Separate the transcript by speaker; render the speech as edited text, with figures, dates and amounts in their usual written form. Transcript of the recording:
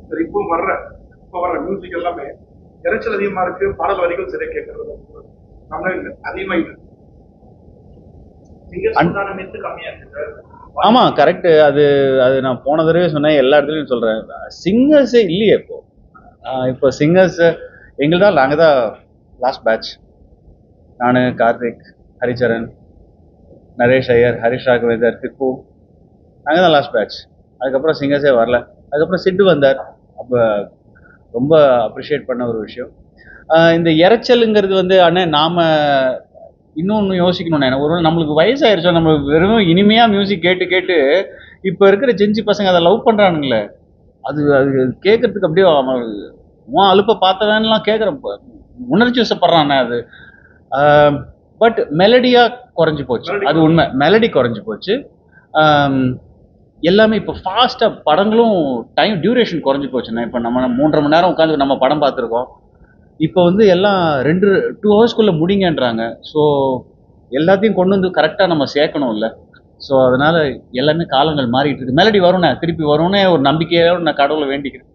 Speaker 1: சரி, இப்போ வர்ற மியூசிக் எல்லாமே இறைச்சல் அதிகமா இருக்கு, பாடல் வரிகள் சரியா கேட்கறது தமிழ் அதிகமா இல்லை. கம்மியா இருக்கு சார்.
Speaker 2: ஆமா கரெக்ட். அது அது நான் போன தடவை சொன்னேன், எல்லா இடத்துலையும் சொல்றேன். சிங்கர்ஸே இல்லையே இப்போ. இப்போ சிங்கர்ஸ் எங்கள்தான், நாங்கள் தான் லாஸ்ட் பேட்ச். நான், கார்த்திக், ஹரிச்சரன், நரேஷ் ஐயர், ஹரிஷ் ராகவேந்தர், திப்பு, நாங்கள் தான் லாஸ்ட் பேட்ச். அதுக்கப்புறம் சிங்கர்ஸே வரல. அதுக்கப்புறம் சிட்டு வந்தார். அப்போ ரொம்ப அப்ரிஷியேட் பண்ண ஒரு விஷயம். இந்த இறைச்சலுங்கிறது வந்து அண்ணே நாம இன்னொன்று யோசிக்கணும்ண்ணே. ஒரு நம்மளுக்கு வயசாயிருச்சோ, நம்ம வெறும் இனிமையாக மியூசிக் கேட்டு கேட்டு இப்போ இருக்கிற ஜென்சி பசங்க அதை லவ் பண்ணுறானுங்களே. அது அது கேட்கறதுக்கு அப்படியே உன் அலுப்பை பார்த்தவன்லாம் கேட்குறேன், உணர்ச்சி வசப்படுறானே அது. பட் மெலடியாக குறைஞ்சி போச்சு, அது உண்மை. மெலடி குறைஞ்சி போச்சு. எல்லாமே இப்போ ஃபாஸ்ட்டாக படங்களும் டைம் டியூரேஷன் குறைஞ்சி போச்சுண்ணே. இப்போ நம்ம 3.5 மணி நேரம் உட்காந்து நம்ம படம் பார்த்துருக்கோம். இப்போ வந்து எல்லாம் 2 ஹவர்ஸ்க்குள்ளே முடிங்கன்றாங்க. ஸோ எல்லாத்தையும் கொண்டு வந்து கரெக்டாக நம்ம சேர்க்கணும்ல. ஸோ அதனால் எல்லாமே காலங்கள் மாறிட்டு இருக்கு. மெலடி வரும்ண்ணே, திருப்பி வரும்னே ஒரு நம்பிக்கையோடு நான் கடவுளை வேண்டிக்கிறேன்.